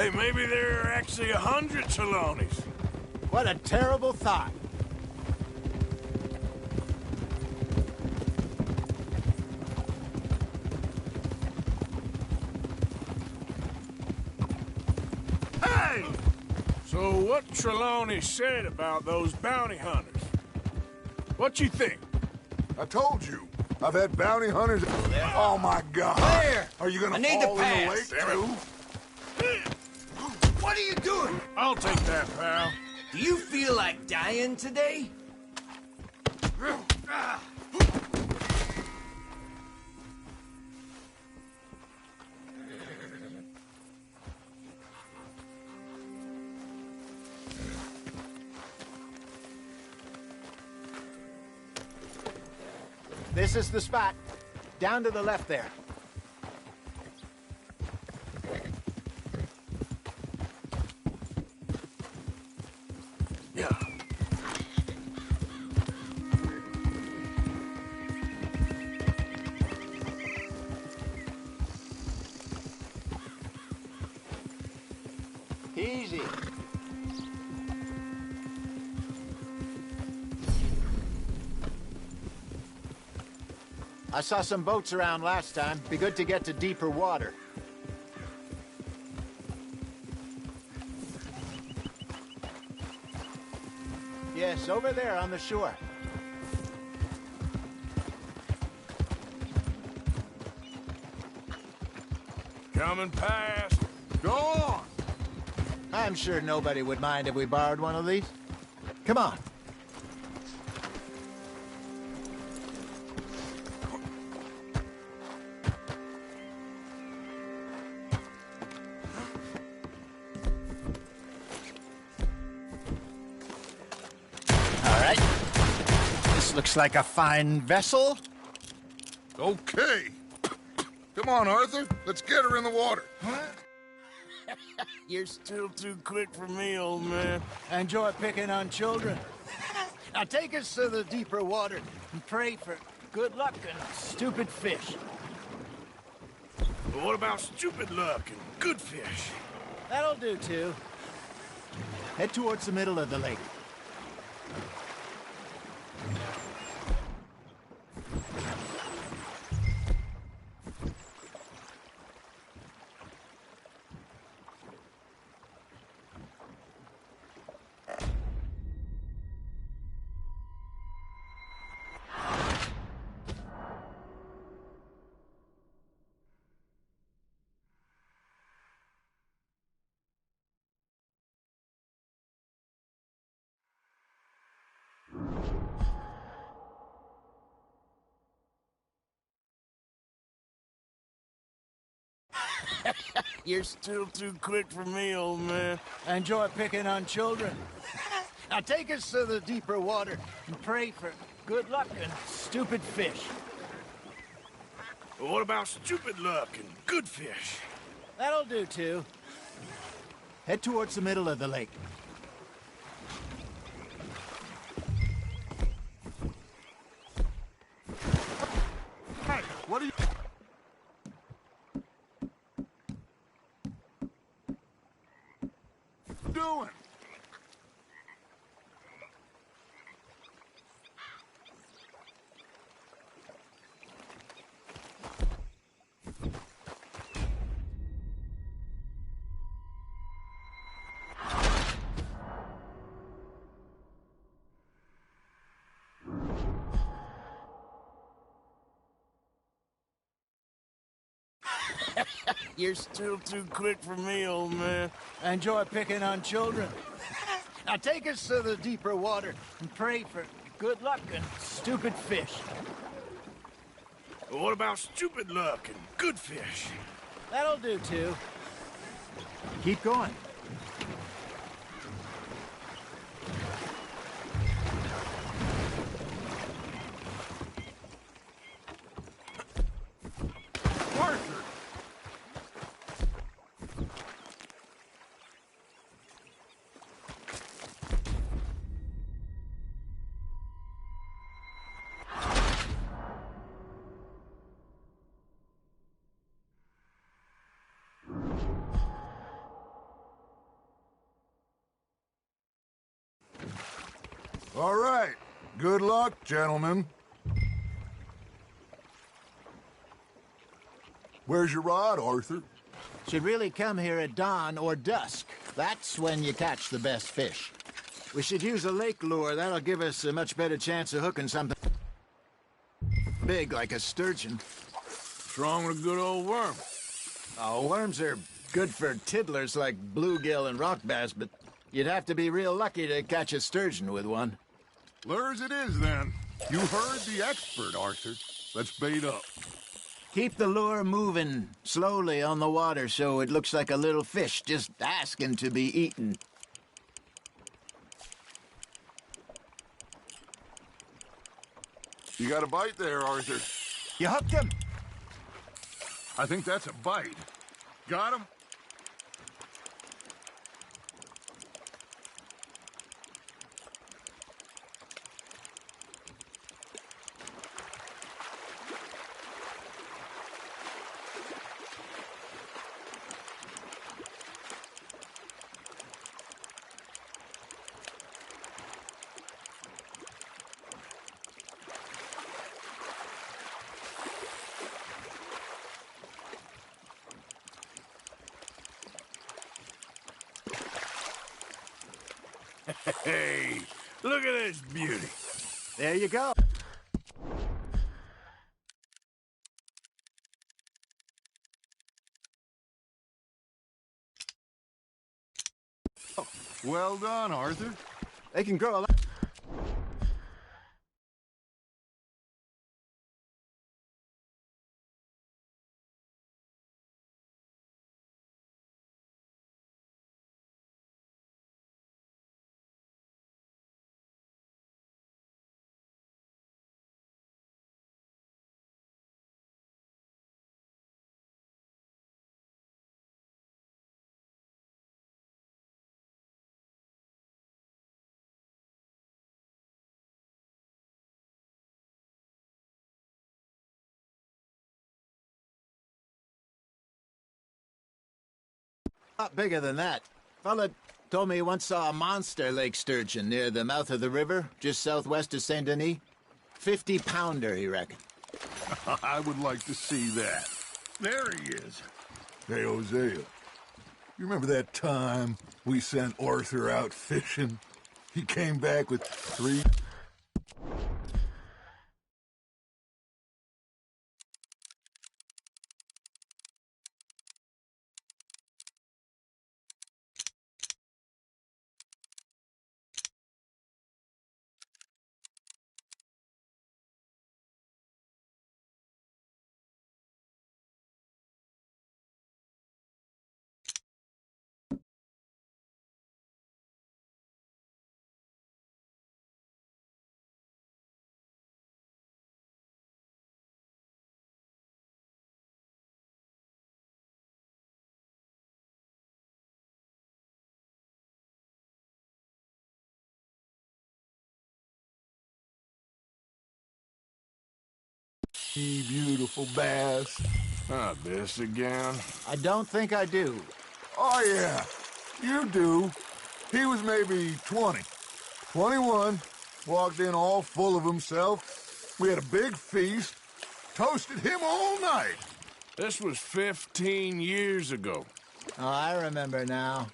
Hey, maybe there are actually 100 Trelawneys. What a terrible thought. Hey! So what Trelawney said about those bounty hunters? What you think? I told you. I've had bounty hunters. Oh my God! Claire! Are you gonna I need fall to in the pass. lake too? What are you doing? I'll take that, pal. Do you feel like dying today? This is the spot. Down to the left there. Yeah. Easy. I saw some boats around last time. Be good to get to deeper water. Yes, over there on the shore. Coming past. Go on. I'm sure nobody would mind if we borrowed one of these. Come on. All right. This looks like a fine vessel. Okay. Come on, Arthur. Let's get her in the water. You're still too quick for me, old man. Enjoy picking on children. Now take us to the deeper water and pray for good luck and stupid fish. But what about stupid luck and good fish? That'll do, too. Head towards the middle of the lake. You're still too quick for me, old man. Enjoy picking on children. Now take us to the deeper water and pray for good luck and stupid fish. But what about stupid luck and good fish? That'll do, too. Head towards the middle of the lake. Hey, what are you doing? You're still too quick for me, old man. Enjoy picking on children. Now take us to the deeper water and pray for good luck and stupid fish. But what about stupid luck and good fish? That'll do, too. Keep going. Arthur! All right. Good luck, gentlemen. Where's your rod, Arthur? Should really come here at dawn or dusk. That's when you catch the best fish. We should use a lake lure. That'll give us a much better chance of hooking something big like a sturgeon. What's wrong with a good old worm? Oh, worms are good for tiddlers like bluegill and rock bass, but you'd have to be real lucky to catch a sturgeon with one. Lures it is, then. You heard the expert, Arthur. Let's bait up. Keep the lure moving slowly on the water so it looks like a little fish just asking to be eaten. You got a bite there, Arthur. You hooked him? I think that's a bite. Got him? Hey, look at this beauty. There you go. Well done, Arthur. They can grow a lot. Lot bigger than that. Fella told me he once saw a monster lake sturgeon near the mouth of the river, just southwest of Saint Denis. 50-pounder, he reckoned. I would like to see that. There he is. Hey, Hosea. You remember that time we sent Arthur out fishing? He came back with 3... beautiful bass. This again? I don't think I do. Oh, yeah. You do. He was maybe 20. 21. Walked in all full of himself. We had a big feast. Toasted him all night. This was 15 years ago. Oh, I remember now.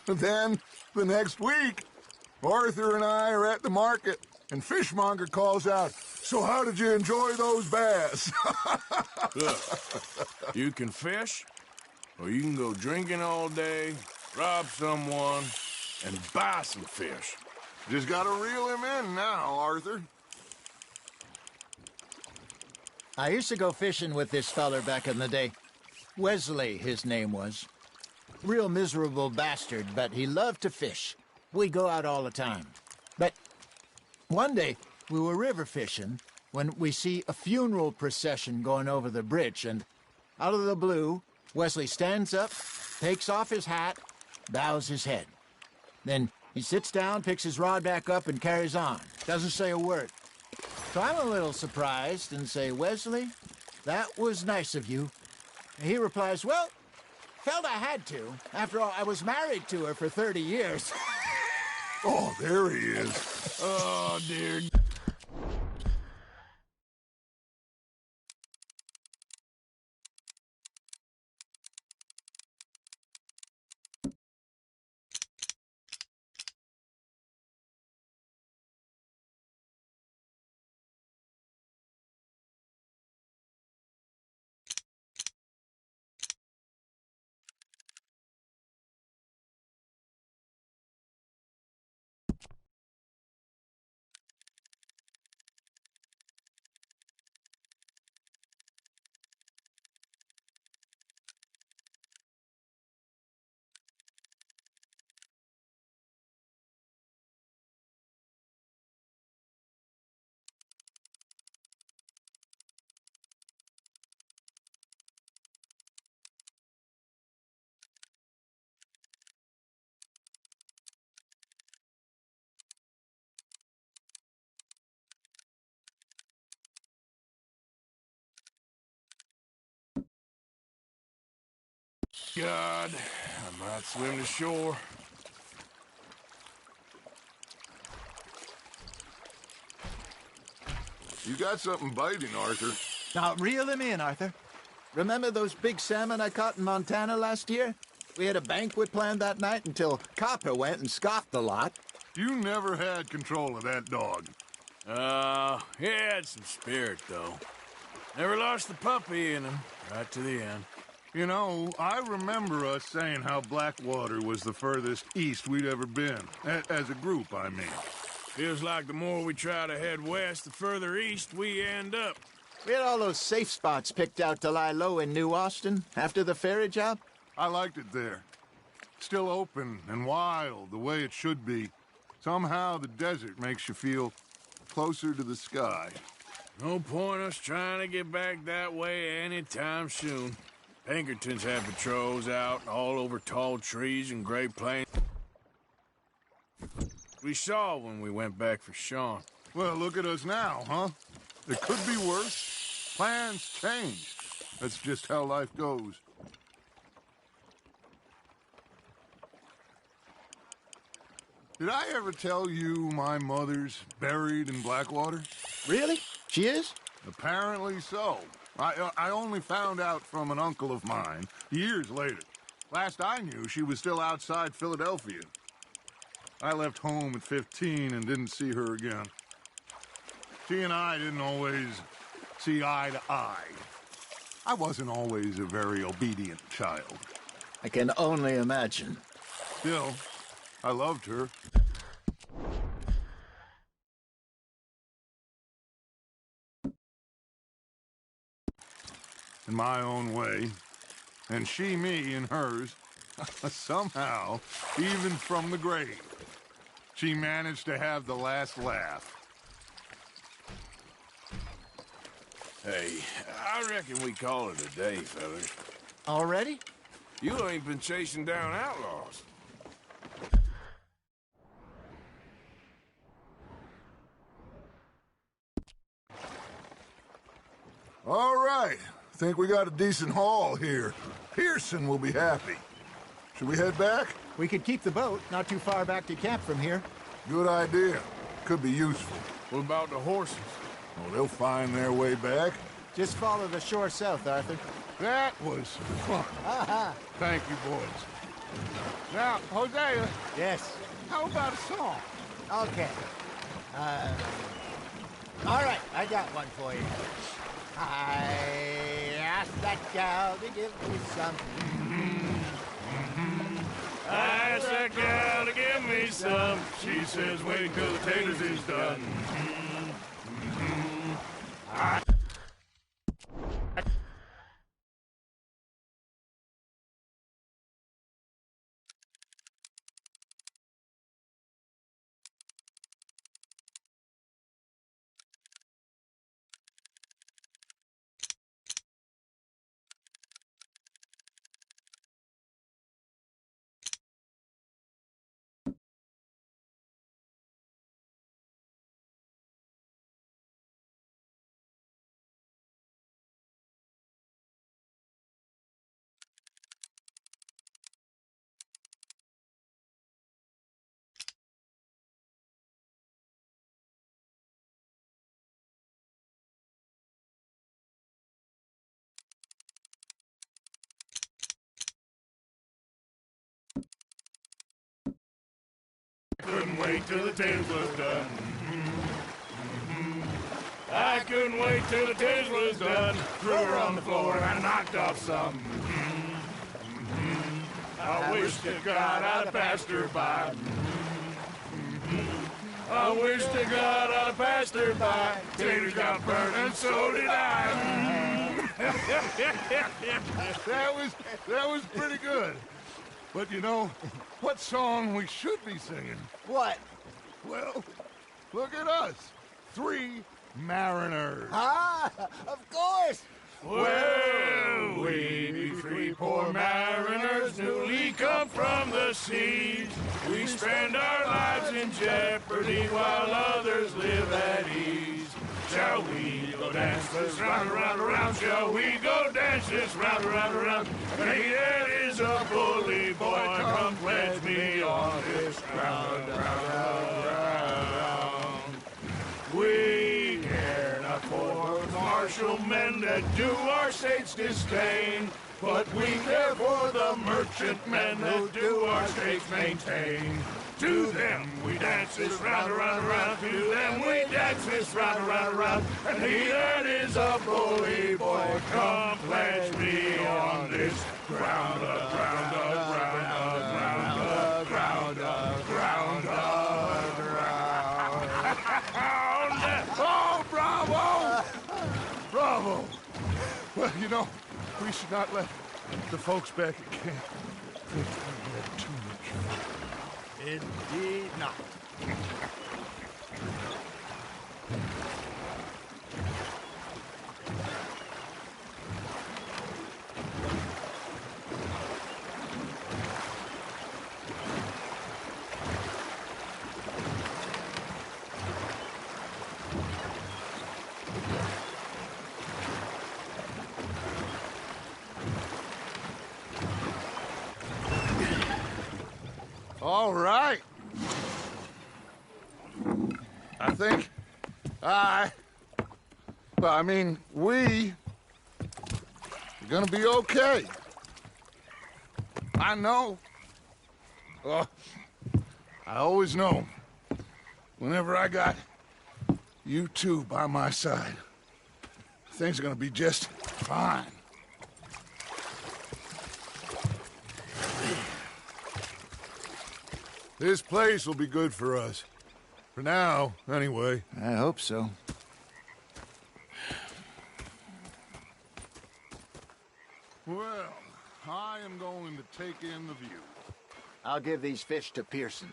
Then, the next week, Arthur and I are at the market, and Fishmonger calls out, "So how did you enjoy those bass?" Look, you can fish, or you can go drinking all day, rob someone, and buy some fish. Just gotta reel him in now, Arthur. I used to go fishing with this feller back in the day. Wesley, his name was. Real miserable bastard, but he loved to fish. We'd go out all the time. But one day, we were river fishing when we see a funeral procession going over the bridge, and out of the blue, Wesley stands up, takes off his hat, bows his head. Then he sits down, picks his rod back up, and carries on. Doesn't say a word. So I'm a little surprised and say, "Wesley, that was nice of you." And he replies, "Well, felt I had to. After all, I was married to her for 30 years. Oh, there he is. Oh, dear. God, I might swim to shore. You got something biting, Arthur. Now, reel him in, Arthur. Remember those big salmon I caught in Montana last year? We had a banquet planned that night until Copper went and scoffed the lot. You never had control of that dog. He had some spirit, though. Never lost the puppy in him, right to the end. You know, I remember us saying how Blackwater was the furthest east we'd ever been. As a group, I mean. Feels like the more we try to head west, the further east we end up. We had all those safe spots picked out to lie low in New Austin after the ferry job. I liked it there. Still open and wild, the way it should be. Somehow the desert makes you feel closer to the sky. No point us trying to get back that way anytime soon. Pinkertons had patrols out all over tall trees and Great Plains. We saw when we went back for Sean. Well, look at us now, huh? It could be worse. Plans change. That's just how life goes. Did I ever tell you my mother's buried in Blackwater? Really? She is? Apparently so. I only found out from an uncle of mine years later. Last I knew, she was still outside Philadelphia. I left home at 15 and didn't see her again. She and I didn't always see eye to eye. I wasn't always a very obedient child. I can only imagine. Still, I loved her. In my own way. And she me in hers. Somehow, even from the grave, she managed to have the last laugh. Hey, I reckon we call it a day, fellas. Already? You ain't been chasing down outlaws. All right. Think we got a decent haul here. Pearson will be happy. Should we head back? We could keep the boat not too far back to camp from here. Good idea. Could be useful. What about the horses? Oh, they'll find their way back. Just follow the shore south, Arthur. That was fun. Thank you, boys. Now, Hosea, Yes. how about a song? Okay. All right, I got one for you. I asked that gal to give me some. I asked that gal to give me some. She says, wait till the taters is done. Couldn't wait till the tails was done. I couldn't wait till the tails was done. Threw her on the floor and I knocked off some. I wish to God I'd have passed her by. I wish to God I'd have passed her by. Taters got burnt and so did I. That was pretty good. But you know, what song we should be singing? What? Well, look at us. 3 mariners. Ah, of course! Well, we be 3 poor mariners newly come from the seas. We spend our lives in jeopardy while others live at ease. Shall we go dance this round, around, around? Shall we go dance this round, around, around? And he that is a bully boy, come pledge me on this ground, round, round. We care not for martial men that do our state's disdain, but we care for the merchantmen that do our state's maintain. To them we dance this round, around, around. To them we dance this round, around, around. And he that is a bully boy, come pledge me on this ground, ground, ground, ground, ground, ground, ground. Oh, bravo! Bravo! Well, you know, we should not let the folks back at camp think we had too much fun. Indeed not. All right. I think we are gonna be okay. I know. Oh, I always know. Whenever I got you two by my side, things are gonna be just fine. This place will be good for us. For now, anyway. I hope so. Well, I am going to take in the view. I'll give these fish to Pearson.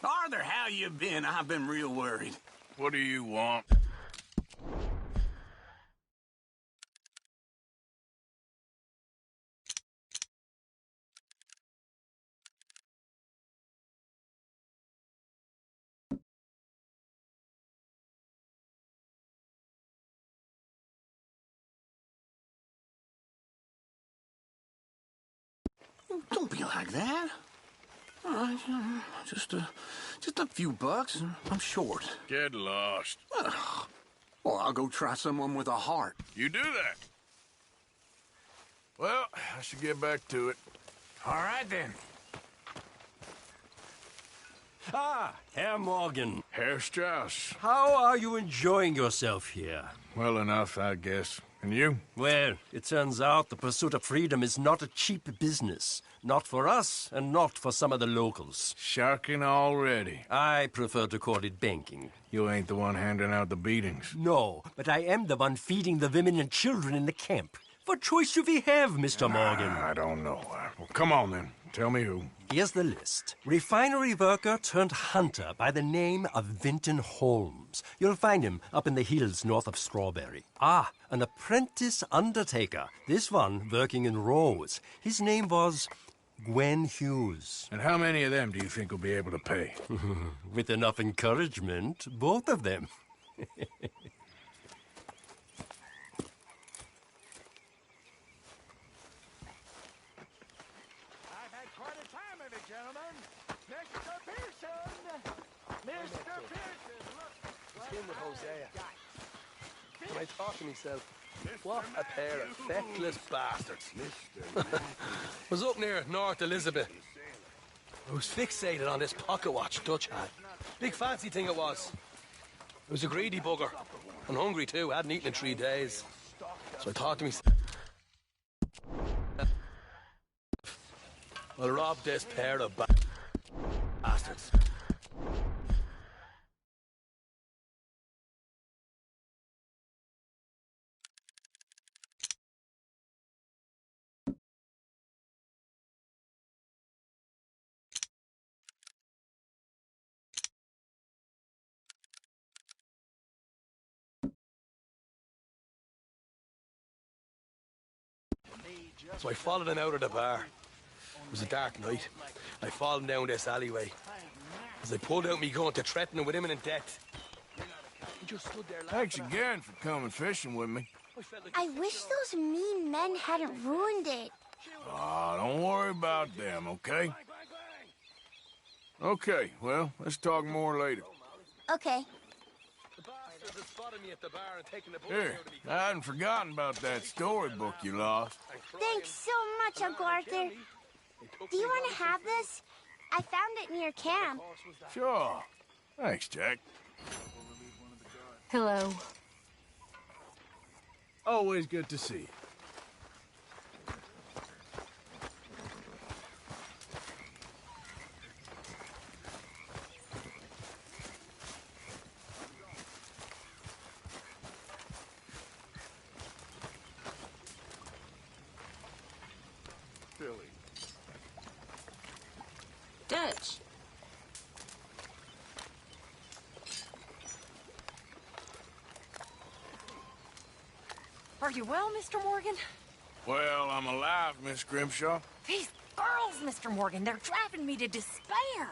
Arthur, how you been? I've been real worried. What do you want? Don't be like that. All right, just a few bucks. I'm short. Get lost. Well, I'll go try someone with a heart. You do that. Well, I should get back to it. All right, then. Ah, Herr Morgan. Herr Strauss. How are you enjoying yourself here? Well enough, I guess. And you? Well, it turns out the pursuit of freedom is not a cheap business. Not for us, and not for some of the locals. Sharking already. I prefer to call it banking. You ain't the one handing out the beatings. No, but I am the one feeding the women and children in the camp. What choice do we have, Mr. Morgan? I don't know. Well, come on, then. Tell me who. Here's the list. Refinery worker turned hunter by the name of Vinton Holmes. You'll find him up in the hills north of Strawberry. Ah, an apprentice undertaker. This one working in Rose. His name was Gwen Hughes. And how many of them do you think will be able to pay? With enough encouragement, both of them. I've had quite a time of it, gentlemen. It's him with Hosea. And I thought to myself, what a pair of feckless bastards. Was up near North Elizabeth. I was fixated on this pocket watch Dutch had. Big fancy thing it was. It was a greedy bugger. And hungry too, hadn't eaten in 3 days. So I thought to myself, I'll rob this pair of bastards. So I followed him out of the bar. It was a dark night. I followed him down this alleyway. As I pulled out me gun to threaten him with imminent death. He just stood there laughing. Thanks again for coming fishing with me. I wish those mean men hadn't ruined it. Oh, don't worry about them, okay? Okay, well, let's talk more later. Okay. The bastards had spotted me at the bar and taken the book Here, out of me. I hadn't forgotten about that storybook you lost. Thanks so much, Uncle Arthur. Do you want to have this? I found it near camp. Sure. Thanks, Jack. Hello. Always good to see you. Dutch. Are you well, Mr. Morgan? Well, I'm alive, Miss Grimshaw. These girls, Mr. Morgan, they're driving me to despair.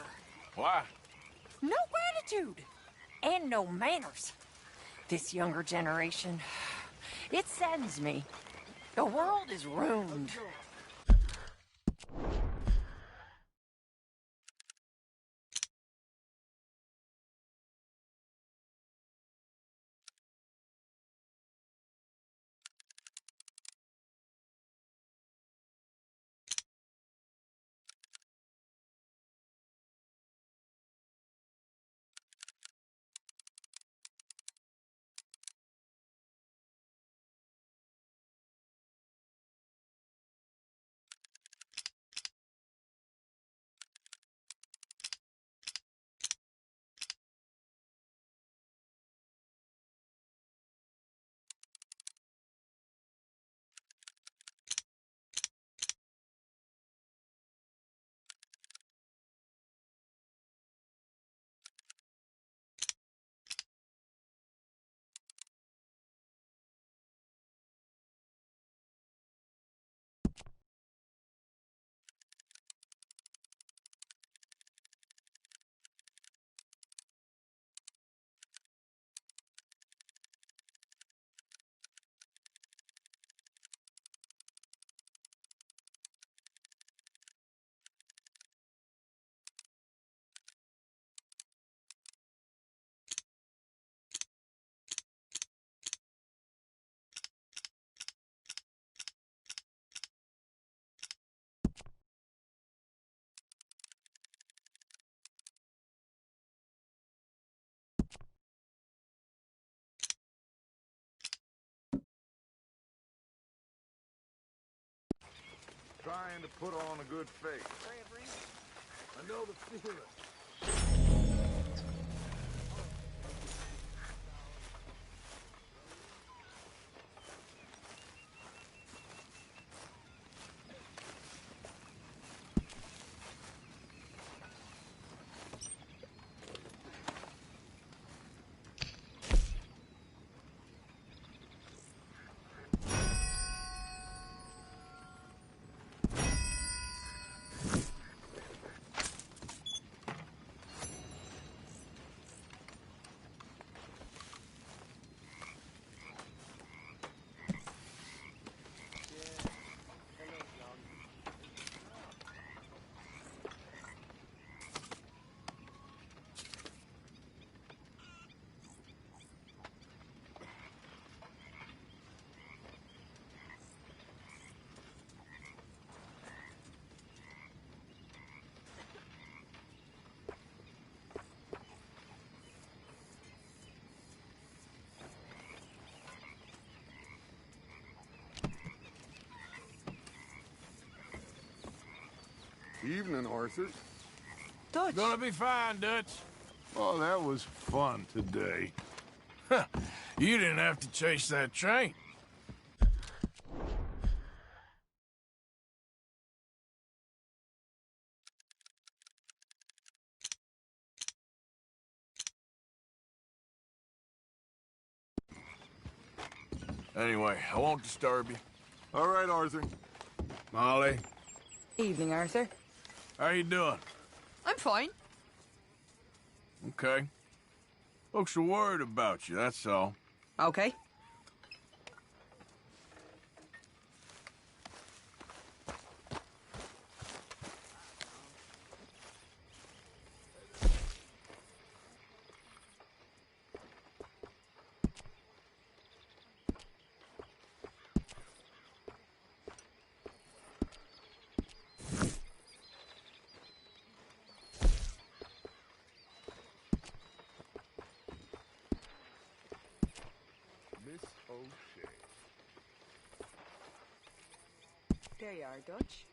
Why? No gratitude. And no manners. This younger generation, it saddens me. The world is ruined. Trying to put on a good face. I know the feeling. Evening, Arthur. Dutch. Gonna be fine, Dutch. Oh, that was fun today. You didn't have to chase that train. Anyway, I won't disturb you. All right, Arthur. Molly, Evening, Arthur. how you doing? I'm fine. Okay. Folks are worried about you, that's all. Okay. Miss O'Shea. There you are, Dutch.